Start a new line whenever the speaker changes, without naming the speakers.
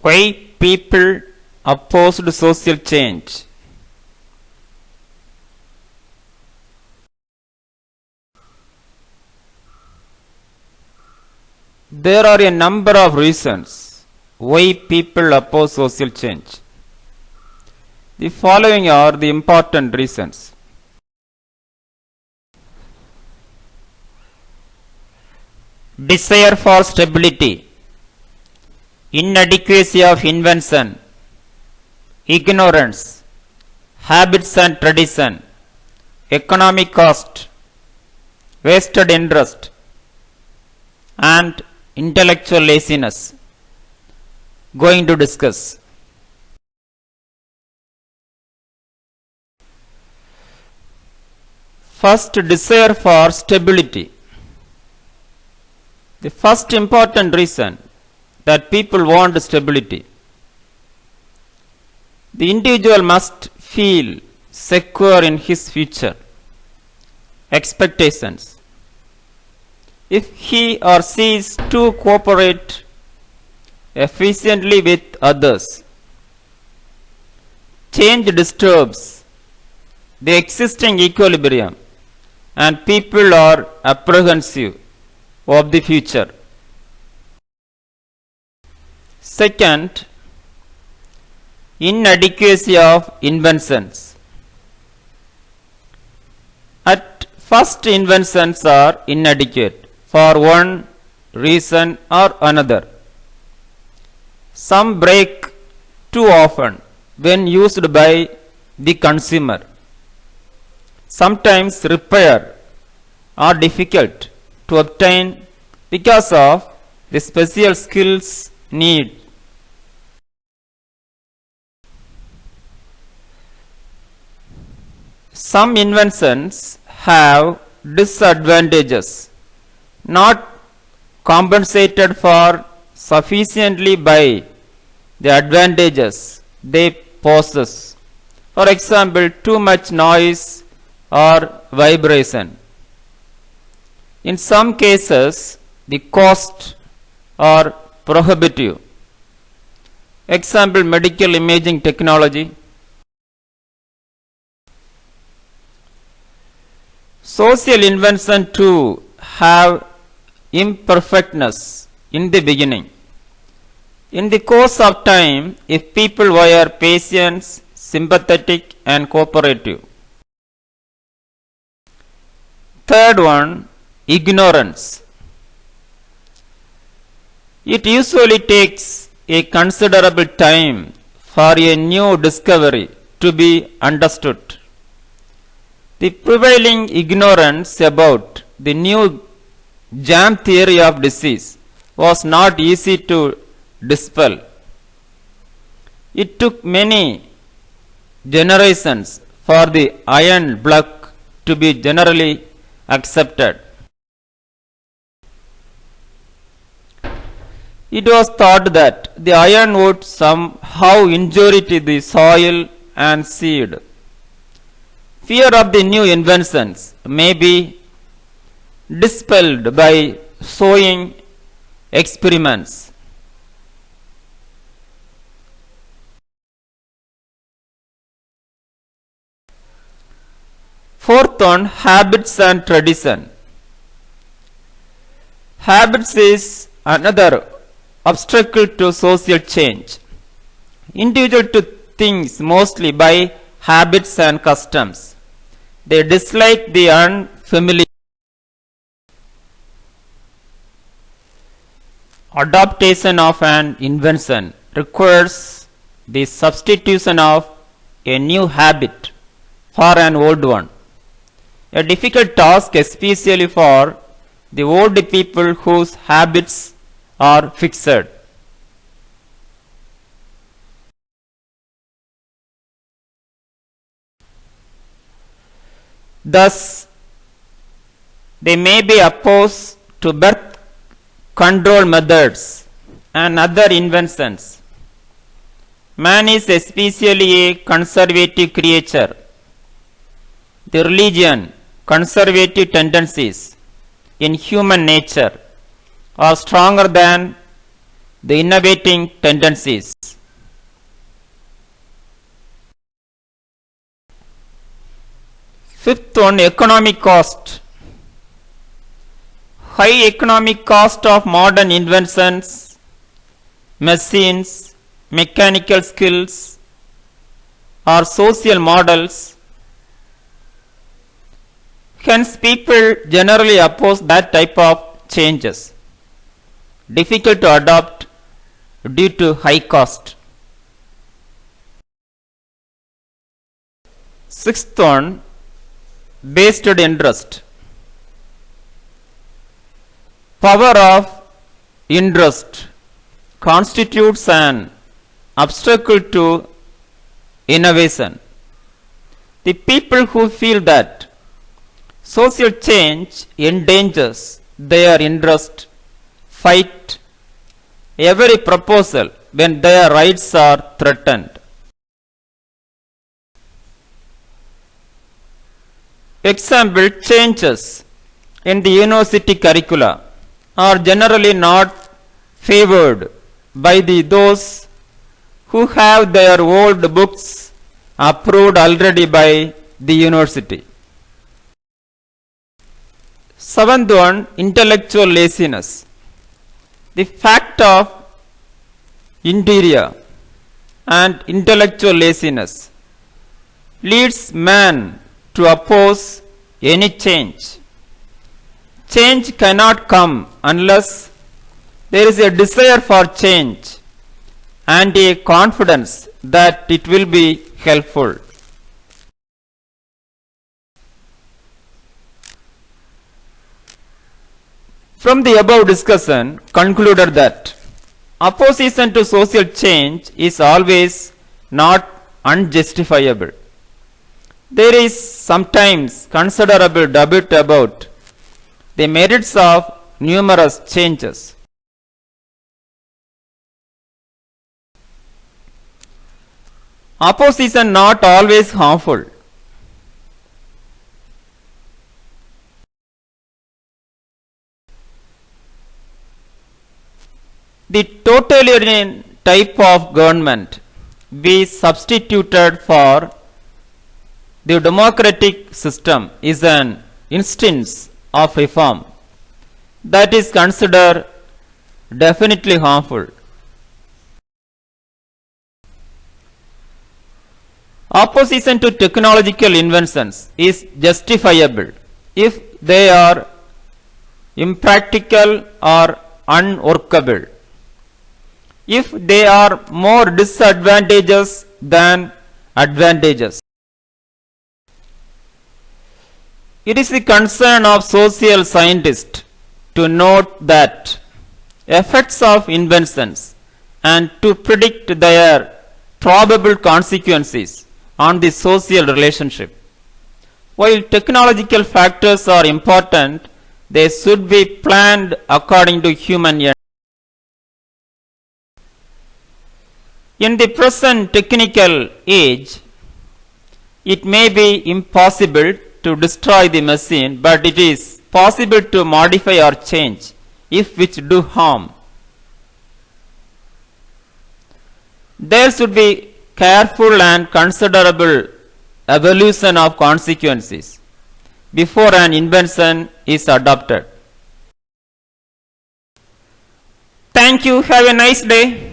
Why people opposed social change? There are a number of reasons why people oppose social change. The following are the important reasons. Desire for stability, inadequacy of invention, ignorance, habits and tradition, economic cost, wasted interest, and intellectual laziness. Going to discuss. First, desire for stability. The first important reason that people want stability. The individual must feel secure in his future. Expectations. If he or she is to cooperate efficiently with others, change disturbs the existing equilibrium and people are apprehensive of the future. Second, inadequacy of inventions. At first, inventions are inadequate for one reason or another. Some break too often when used by the consumer. Sometimes repair are difficult to obtain because of the special skills need. Some inventions have disadvantages not compensated for sufficiently by the advantages they possess. For example, too much noise or vibration. In some cases, the cost are prohibitive. Example, medical imaging technology. Social invention too have imperfectness in the beginning. In the course of time, if people were patient, sympathetic and cooperative. Third one, ignorance. It usually takes a considerable time for a new discovery to be understood. The prevailing ignorance about the new germ theory of disease was not easy to dispel. It took many generations for the iron block to be generally accepted. It was thought that the iron would somehow injure to the soil and seed. Fear of the new inventions may be dispelled by sowing experiments. Fourth one, habits and tradition. Habits is another obstacle to social change. Individual to things mostly by habits and customs. They dislike the unfamiliar. Adaptation of an invention requires the substitution of a new habit for an old one. A difficult task, especially for the old people whose habits are fixed. Thus, they may be opposed to birth control methods and other inventions. Man is especially a conservative creature. The religion, conservative tendencies in human nature are stronger than the innovating tendencies. Fifth one, economic cost. High economic cost of modern inventions, machines, mechanical skills, or social models. Hence, people generally oppose that type of changes, difficult to adopt due to high cost. Sixth one, vested interest. Power of interest constitutes an obstacle to innovation. The people who feel that social change endangers their interest fight every proposal when their rights are threatened. Example, changes in the university curricula are generally not favored by those who have their old books approved already by the university. Seventh one, intellectual laziness. The fact of interior and intellectual laziness leads man to oppose any change. Change cannot come unless there is a desire for change and a confidence that it will be helpful. From the above discussion, concluded that opposition to social change is always not unjustifiable. There is sometimes considerable debate about the merits of numerous changes. Opposition not always harmful. The totalitarian type of government we substituted for the democratic system is an instance of reform that is considered definitely harmful. Opposition to technological inventions is justifiable if they are impractical or unworkable, if they are more disadvantageous than advantageous. It is the concern of social scientists to note that effects of inventions and to predict their probable consequences on the social relationship. While technological factors are important, they should be planned according to human ends. In the present technical age, it may be impossible to destroy the machine, but it is possible to modify or change if which do harm. There should be careful and considerable evaluation of consequences before an invention is adopted. Thank you. Have a nice day.